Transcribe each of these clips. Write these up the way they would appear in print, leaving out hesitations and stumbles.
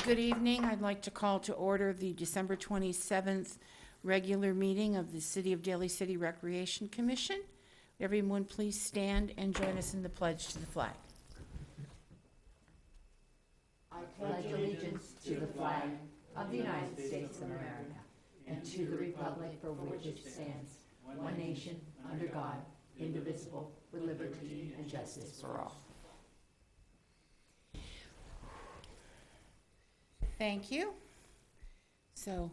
Good evening. I'd like to call to order the December 27th regular meeting of the City of Daly City Recreation Commission. Everyone please stand and join us in the pledge to the flag. I pledge allegiance to the flag of the United States of America and to the republic for which it stands, one nation, under God, indivisible, with liberty and justice for all. Thank you. So,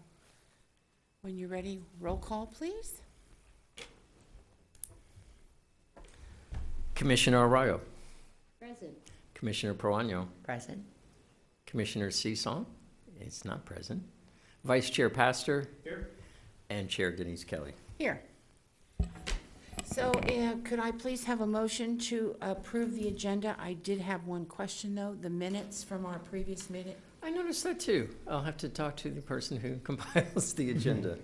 when you're ready, roll call, please. Commissioner Arroyo. Present. Commissioner Proaño. Present. Commissioner Cison is not present. Vice Chair Pastor. Here. And Chair Denise Kelly. Here. So, could I please have a motion to approve the agenda? I did have one question, though. The minutes from our previous meeting. I noticed that too. I'll have to talk to the person who compiles the agenda.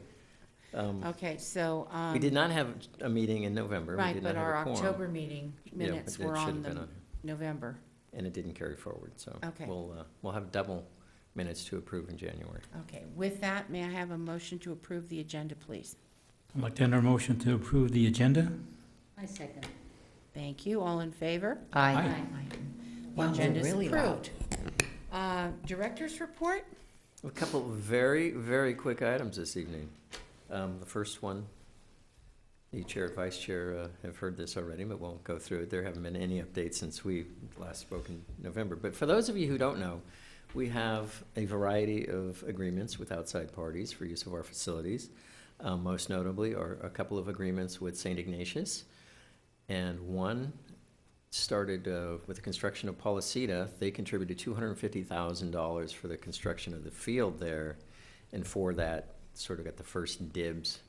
Okay, so. We did not have a meeting in November. We Right, did but not have our a quorum. October meeting minutes but it were should on have been the on. November. And it didn't carry forward, so Okay. we'll have double minutes to approve in January. Okay, with that, may I have a motion to approve the agenda, please? I'd like to enter a motion to approve the agenda. I second. Thank you. All in favor? Aye. The Wow, agenda is really approved. Director's report? A couple of very, very quick items this evening. The first one, the chair and vice chair have heard this already, but won't go through it. There haven't been any updates since we last spoke in November. But for those of you who don't know, we have a variety of agreements with outside parties for use of our facilities. Most notably are a couple of agreements with St. Ignatius, and one started with the construction of Policita. They contributed $250,000 for the construction of the field there, and for that sort of got the first dibs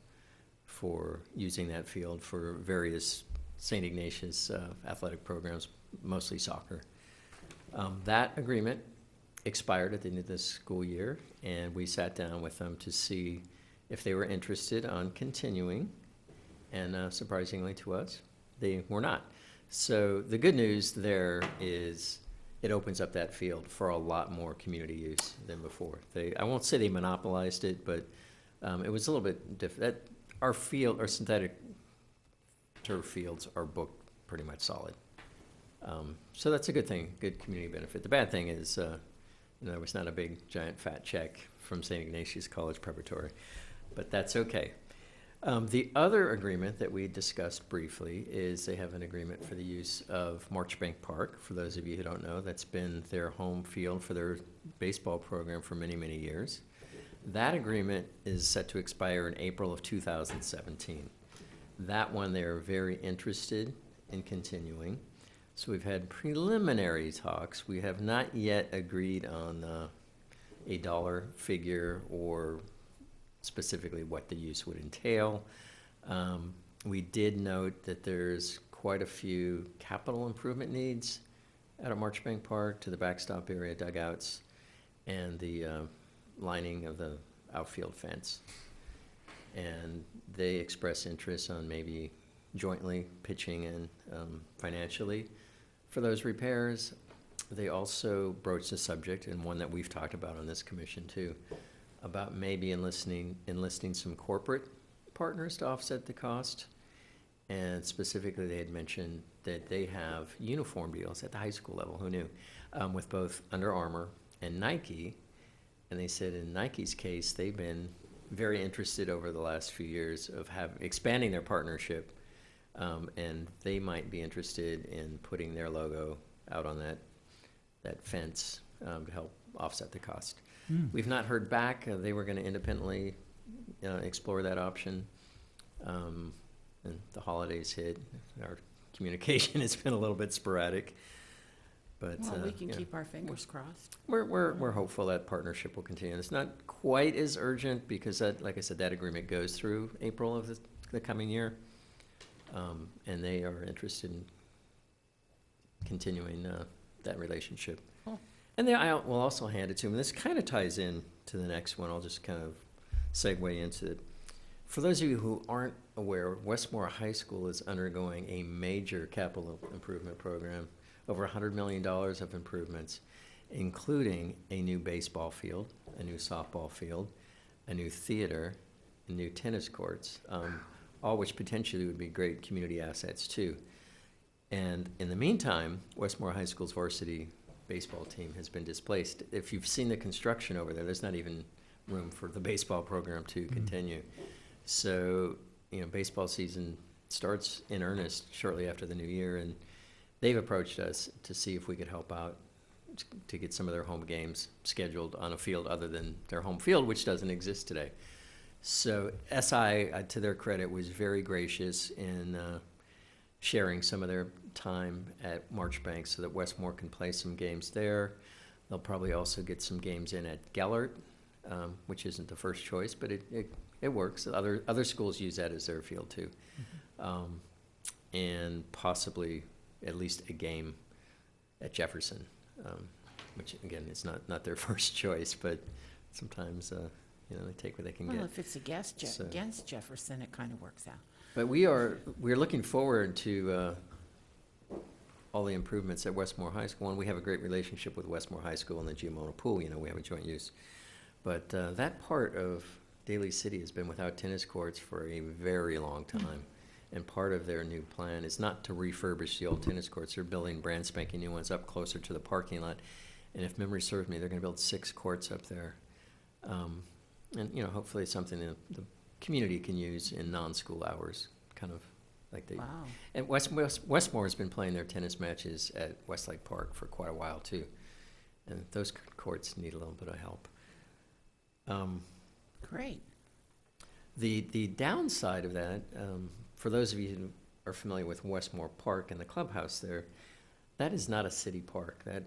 for using that field for various St. Ignatius athletic programs, mostly soccer. That agreement expired at the end of this school year, and we sat down with them to see if they were interested on continuing, and surprisingly to us, they were not. So the good news there is it opens up that field for a lot more community use than before. I won't say they monopolized it, but it was a little bit different. Our field, our synthetic turf fields are booked pretty much solid. So that's a good thing, good community benefit. The bad thing is there was not a big, giant, fat check from St. Ignatius College Preparatory, but that's okay. The other agreement that we discussed briefly is they have an agreement for the use of Marchbank Park. For those of you who don't know, that's been their home field for their baseball program for many, many years. That agreement is set to expire in April of 2017. That one they're very interested in continuing. So we've had preliminary talks. We have not yet agreed on a dollar figure or specifically what the use would entail. We did note that there's quite a few capital improvement needs out at Marchbank Park to the backstop area dugouts and the lining of the outfield fence. And they express interest on maybe jointly pitching in financially for those repairs. They also broached the subject, and one that we've talked about on this commission too, about maybe enlisting some corporate partners to offset the cost. And specifically, they had mentioned that they have uniform deals at the high school level, who knew, with both Under Armour and Nike. And they said in Nike's case, they've been very interested over the last few years of expanding their partnership, and they might be interested in putting their logo out on that fence to help offset the cost. We've not heard back. They were going to independently explore that option. And the holidays hit. Our communication has been a little bit sporadic. But Well, we can keep our fingers crossed. we're hopeful that partnership will continue. It's not quite as urgent because that, like I said, that agreement goes through April of the coming year. And they are interested in continuing that relationship. Cool. And then I will also hand it to them. This kind of ties in to the next one. I'll just kind of segue into it. For those of you who aren't aware, Westmore High School is undergoing a major capital improvement program, over $100 million of improvements. including a new baseball field, a new softball field, a new theater, and new tennis courts, all which potentially would be great community assets too. And in the meantime, Westmore High School's varsity baseball team has been displaced. If you've seen the construction over there, there's not even room for the baseball program to continue. So, baseball season starts in earnest shortly after the new year, and they've approached us to see if we could help out to get some of their home games scheduled on a field other than their home field, which doesn't exist today. So SI, to their credit, was very gracious in sharing some of their time at Marchbank so that Westmore can play some games there. They'll probably also get some games in at Gellert, which isn't the first choice, but it works. Other schools use that as their field too. And possibly at least a game at Jefferson, which again is not their first choice, but sometimes they take what they can Well, get. if it's against Jefferson, it kind of works out. But we're looking forward to all the improvements at Westmore High School, and we have a great relationship with Westmore High School and the Giamono Pool. We have a joint use. But that part of Daly City has been without tennis courts for a very long time. And part of their new plan is not to refurbish the old tennis courts. They're building brand spanking new ones up closer to the parking lot. And if memory serves me, they're going to build 6 courts up there. And hopefully it's something that the community can use in non-school hours, kind of like they. Wow. And Westmore has been playing their tennis matches at Westlake Park for quite a while too, and those courts need a little bit of help. Great. The downside of that, for those of you who are familiar with Westmore Park and the clubhouse there, that is not a city park. It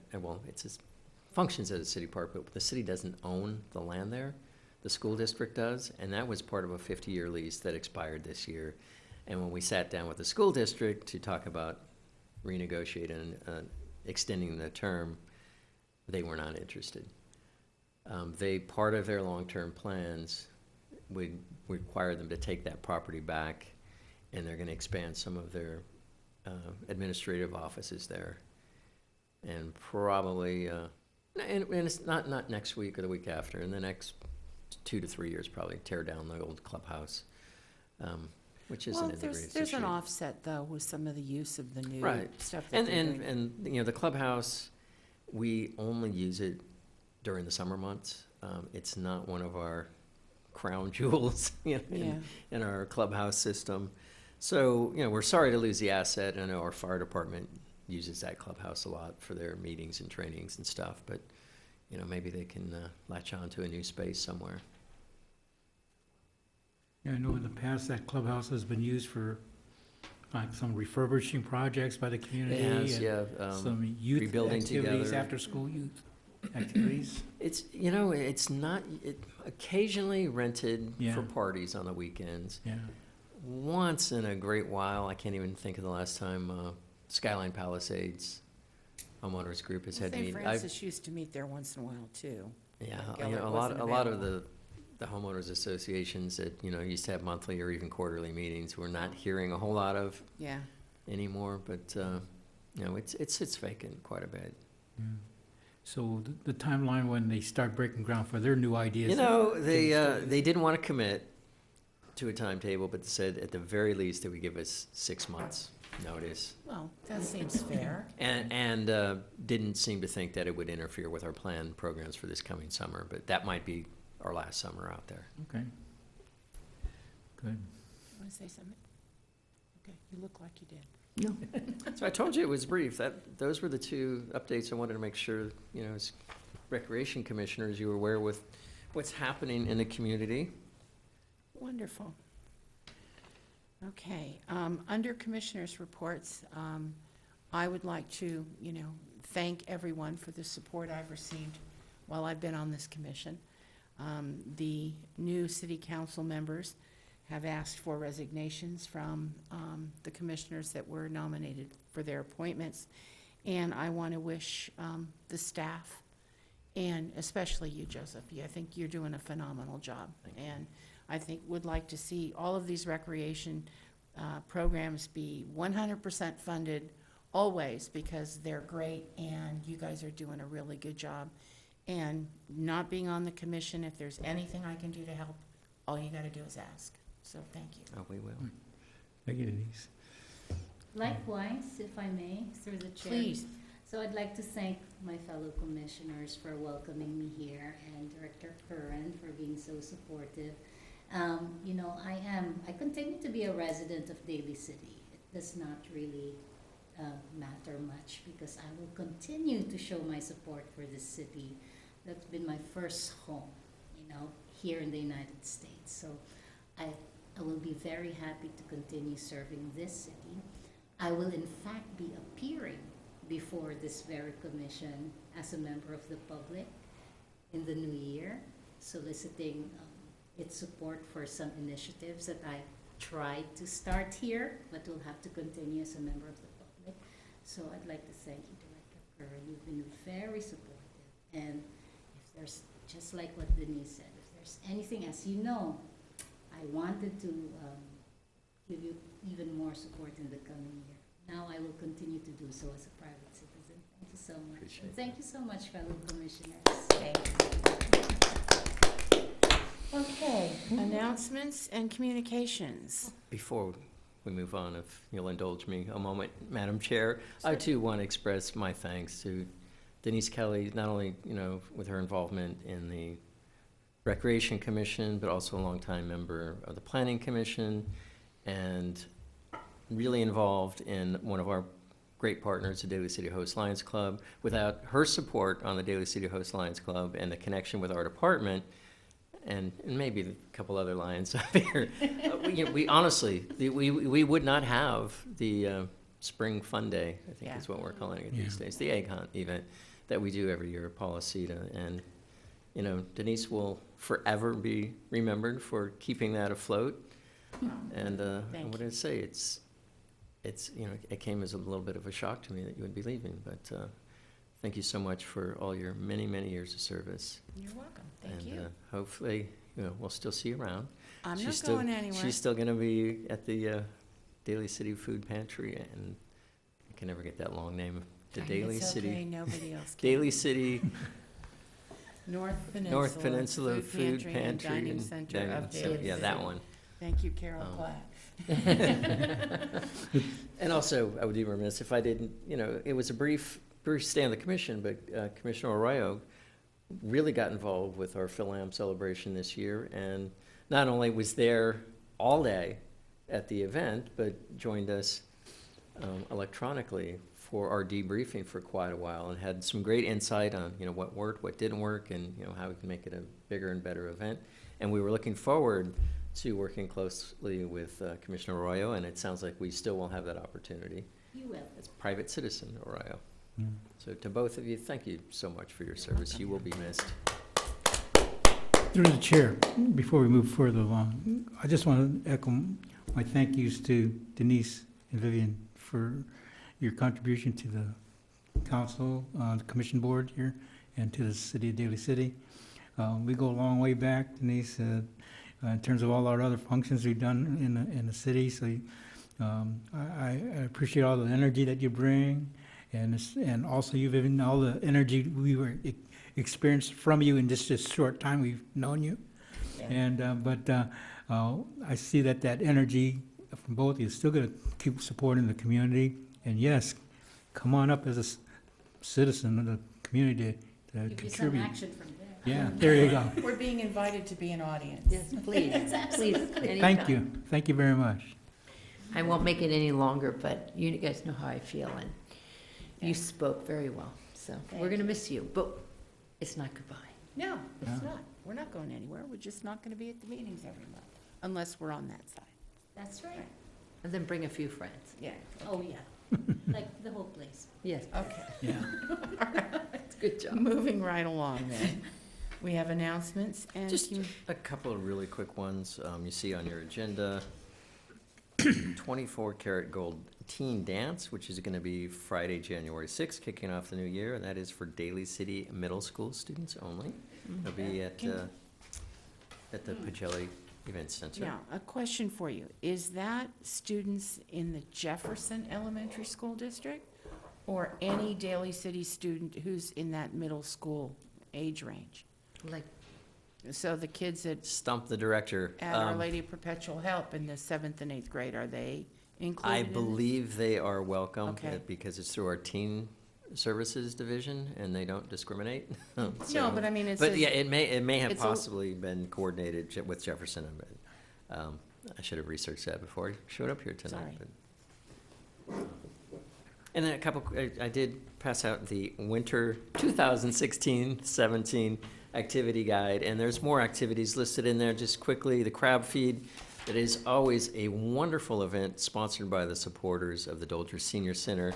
functions as a city park, but the city doesn't own the land there. The school district does, and that was part of a 50-year lease that expired this year. And when we sat down with the school district to talk about renegotiating and extending the term, they were not interested. Part of their long-term plans would require them to take that property back, and they're going to expand some of their administrative offices there. And probably, and it's not next week or the week after, in the next 2 to 3 years probably, tear down the old clubhouse, which isn't in the greatest There's shape. an offset, though, with some of the use of the new Right. stuff that they're doing. And the clubhouse, we only use it during the summer months. It's not one of our crown jewels in our clubhouse system. So, we're sorry to lose the asset. I know our fire department uses that clubhouse a lot for their meetings and trainings and stuff, but, maybe they can latch on to a new space somewhere. Yeah, I know in the past that clubhouse has been used for like some refurbishing projects by the community. It has, and some youth rebuilding activities, together. after-school youth activities. It's, it's not, occasionally rented Yeah. for parties on the weekends. Yeah, Once in a great while, I can't even think of the last time, Skyline Palisades homeowners group has had St. meetings. Francis used to meet there once in a while, too. Yeah, Gellert a wasn't lot of available. the homeowners associations that, used to have monthly or even quarterly meetings, we're not hearing a whole lot of Yeah. anymore, but, it sits vacant quite a bit. yeah. So the timeline when they start breaking ground for their new ideas. They didn't want to commit to a timetable, but said at the very least they would give us 6 months notice. Well, that seems fair. And didn't seem to think that it would interfere with our planned programs for this coming summer, but that might be our last summer out there. Okay. Good. Want to say something? Okay, you look like you did. So I told you it was brief. Those were the 2 updates I wanted to make sure, as recreation commissioners, you were aware with what's happening in the community. Wonderful. Okay, under commissioners' reports, I would like to, thank everyone for the support I've received while I've been on this commission. The new city council members have asked for resignations from the commissioners that were nominated for their appointments. And I want to wish the staff, and especially you, Joseph, I think you're doing a phenomenal job. And I think would like to see all of these recreation programs be 100% funded always, because they're great, and you guys are doing a really good job. And not being on the commission, if there's anything I can do to help, all you gotta do is ask. So thank you. Oh, we will. Thank you, Denise. Likewise, if I may, through the chair. Please. So I'd like to thank my fellow commissioners for welcoming me here, and Director Curran for being so supportive. You know, I continue to be a resident of Daly City. It does not really matter much, because I will continue to show my support for this city. That's been my first home, you know, here in the United States. So I will be very happy to continue serving this city. I will in fact be appearing before this very commission as a member of the public in the new year, soliciting its support for some initiatives that I tried to start here, but will have to continue as a member of the public. So I'd like to thank you, Director Curran. You've been very supportive. And if there's, just like what Denise said, if there's anything, as you know, I wanted to give you even more support in the coming year. Now I will continue to do so as a private citizen. Thank you so much. Appreciate And that. thank you so much, fellow commissioners. Okay, announcements and communications. Before we move on, if you'll indulge me a moment, Madam Chair, I too want to express my thanks to Denise Kelly, not only, you know, with her involvement in the Recreation Commission, but also a longtime member of the Planning Commission, and really involved in one of our great partners, the Daly City Host Lions Club. Without her support on the Daly City Host Lions Club and the connection with our department, and maybe a couple other Lions up here, we honestly, we would not have the Spring Fun Day, I think Yeah. is what we're calling it these days, the egg hunt event that we do every year at Policita. And, you know, Denise will forever be remembered for keeping that afloat. And Thank what did I say? It's, you know, it came as a little bit of a shock to me that you would be leaving, but thank you so much for all your many, many years of service. You're welcome. Thank And you. hopefully, you know, we'll still see you around. I'm She's not still- going anywhere. She's still gonna be at the Daly City Food Pantry, and I can never get that long name, the Daly It's City. okay, nobody else can. Daly City North North Peninsula Food and Pantry. Dining and Center Dining of Center. Daly Yeah, that City. one. Thank you, Carol Um, Platt. And also, I would be remiss if I didn't, you know, it was a brief stay on the commission, but Commissioner Arroyo really got involved with our Phil Lamb celebration this year, and not only was there all day at the event, but joined us electronically for our debriefing for quite a while, and had some great insight on, you know, what worked, what didn't work, and, you know, how we can make it a bigger and better event. And we were looking forward to working closely with Commissioner Arroyo, and it sounds like we still will have that opportunity You will. as private citizen Arroyo. Mm. So to both of you, thank you so much for your service. You will be missed. Through the chair, before we move further along, I just want to echo my thank yous to Denise and Vivian for your contribution to the council, the commission board here, and to the city of Daly City. We go a long way back, Denise, in terms of all our other functions we've done in the city. So I appreciate all the energy that you bring, and also you've given all the energy we were experienced from you in just this short time we've known you. Yeah. And but I see that energy from both of you is still going to keep supporting the community. And yes, come on up as a citizen of the community to Give you some contribute. action from there. Yeah, there you go. We're being invited to be an audience. Yes, please, please. Thank you. Thank you very much. I won't make it any longer, but you guys know how I feel, and you spoke very well. So Thank we're going to you. miss you, but it's not goodbye. No, it's Yeah. not. We're not going anywhere. We're just not going to be at the meetings every month, unless we're on that side. That's right. And then bring a few friends. Yeah. Oh, yeah. Like the whole place. Yes, Okay. Yeah. that's a good job. Moving right along then. We have announcements and. Just commu- a couple of really quick ones. You see on your agenda, 24 Karat Gold Teen Dance, which is going to be Friday, January 6th, kicking off the new year, and that is for Daly City Middle School students only. It'll be at the Pacelli Event Center. Now, a question for you. Is that students in the Jefferson Elementary School District Or any Daly City student who's in that middle school age range. Like, So the kids Stump the director. at Our Lady of Perpetual Help in the 7th and 8th grade, are they included I in this? believe they are welcome Okay. because it's through our teen services division and they don't discriminate. No, So- but I mean, it's. But yeah, it may have it's a- possibly been coordinated with Jefferson. But, I should have researched that before I showed up here tonight. Sorry. But. And then I did pass out the winter 2016-17 activity guide, and there's more activities listed in there. Just quickly, the crab feed, that is always a wonderful event sponsored by the supporters of the Dolger Senior Center.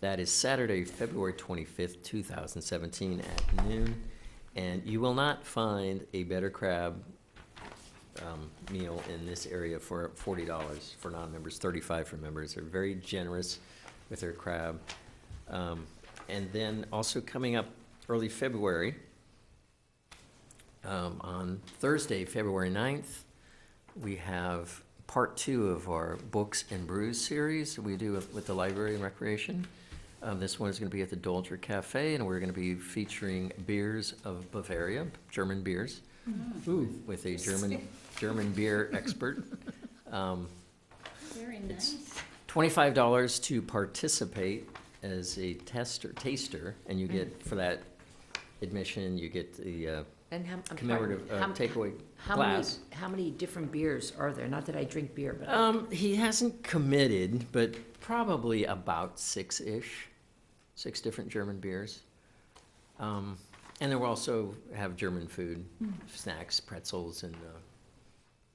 That is Saturday, February 25th, 2017 at noon. And you will not find a better crab meal in this area for $40 for non-members, $35 for members. They're very generous with their crab. And then also coming up early February, on Thursday, February 9th, we have part 2 of our Books and Brews series that we do with the Library and Recreation. This one is going to be at the Dolger Cafe, and we're going to be featuring beers of Bavaria, German beers, with a German beer expert. Very nice. $25 to participate as a taster, and you get, for that admission, you get the and commemorative takeaway glass. How many different beers are there? Not that I drink beer, but. He hasn't committed, but probably about 6-ish, 6 different German beers. And then we'll also have German food, snacks, pretzels, and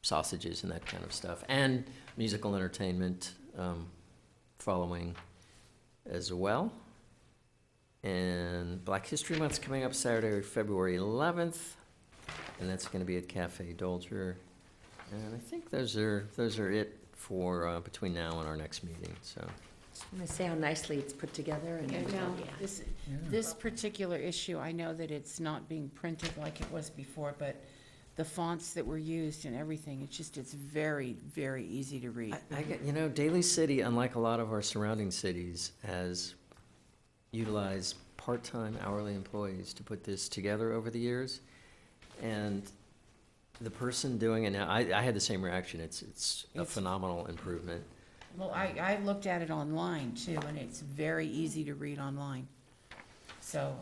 sausages and that kind of stuff, and musical entertainment following as well. And Black History Month's coming up Saturday, February 11th, and that's going to be at Cafe Dolger. And I think those are it for between now and our next meeting. So I'm going to say how nicely it's put together and. Yeah, no, Yeah. this particular issue, I know that it's not being printed like it was before, but the fonts that were used and everything, it's very, very easy to read. I get, Daly City, unlike a lot of our surrounding cities, has utilized part-time hourly employees to put this together over the years. And the person doing it now, I had the same reaction. It's a It's- phenomenal improvement. Well, I looked at it online too, and it's very easy to read online. So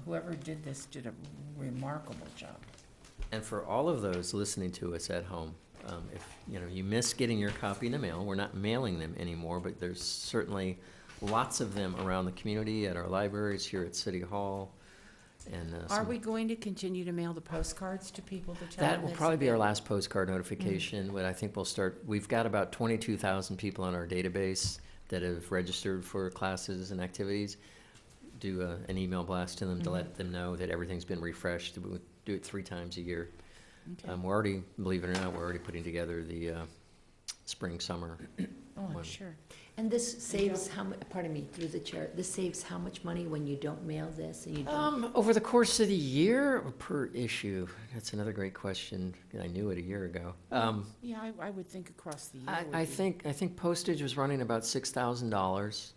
whoever did this did a remarkable job. And for all of those listening to us at home, if you miss getting your copy in the mail, we're not mailing them anymore, but there's certainly lots of them around the community, at our libraries, here at City Hall, and Are we going to continue to mail the postcards to people to tell them? that will it's probably be our available? last postcard notification, but I think we've got about 22,000 people on our database that have registered for classes and activities. Do an email blast to them to let them know that everything's been refreshed. We do it 3 times a year. Okay. We're already, believe it or not, we're already putting together the spring, summer. Oh, I'm one. sure. And this saves pardon me, through the chair, this saves how much money when you don't mail this and you don't? Over the course of the year or per issue? That's another great question. I knew it a year ago. Yeah, I would think across the year. would I be- think postage was running about $6,000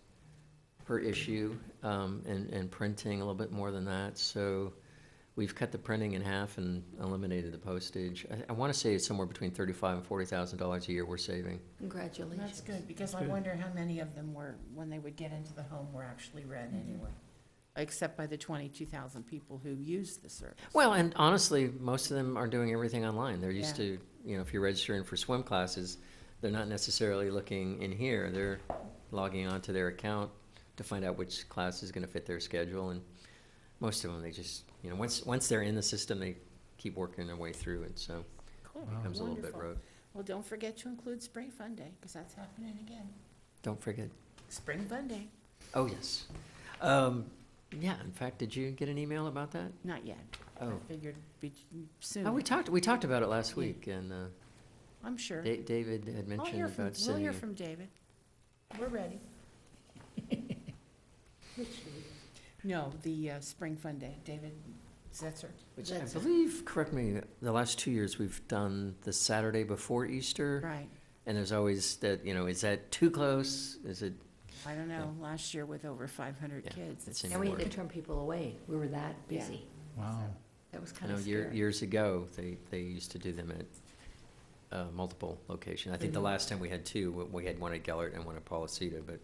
per issue, and printing a little bit more than that. So we've cut the printing in half and eliminated the postage. I want to say it's somewhere between $35,000 and $40,000 a year we're saving. Congratulations. That's good, because I Good. wonder how many of them were, when they would get into the home, were actually read anyway, except by the 22,000 people who use the service. Well, and honestly, most of them are doing everything online. They're used Yeah. to, if you're registering for swim classes, they're not necessarily looking in here. They're logging onto their account to find out which class is going to fit their schedule. And most of them, they just, once they're in the system, they keep working their way through it. So Cool. it becomes a little bit Wonderful. rote. Well, don't forget to include Spring Fun Day, because that's happening again. Don't forget. Spring Fun Day, Oh, yes. Yeah, in fact, did you get an email about that? not yet. I Oh. figured be soon. Oh, we talked about it last Yeah. week, and I'm sure. David had mentioned We'll about sending. hear from David. We're ready. No, the Spring Fun Day, David Zetzer. Which I believe, correct me, the last 2 years we've done the Saturday before Easter. Right. And there's always that, is that too close? Is it, I don't know, last year with over 500 Yeah, kids. it's And we had to anymore. turn people away. We were that busy. Wow. That was I kind know of scary. years ago, they used to do them at multiple locations. I think the last time we had two, we had one at Gellert and one at Policita, but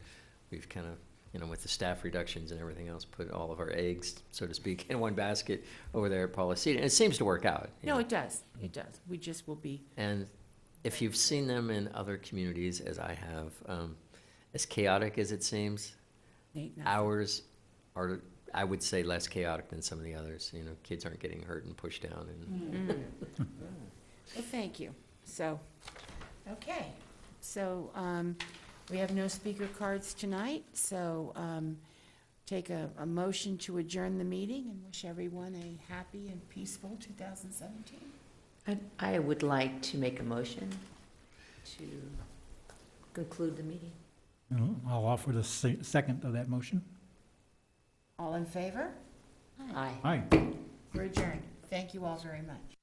we've kind of, with the staff reductions and everything else, put all of our eggs, so to speak, in one basket over there at Policita. And it seems to work out. No, it does, it does. We just will be, And if you've seen them in other communities, as I have, as chaotic as it seems, Nate, no. ours are, I would say, less chaotic than some of the others. Kids aren't getting hurt and pushed down. And Well, thank you. So, okay. So, we have no speaker cards tonight, so take a motion to adjourn the meeting and wish everyone a happy and peaceful 2017. I would like to make a motion to conclude the meeting. I'll offer the second of that motion. All in favor? Aye. Aye. We're adjourned. Thank you all very much.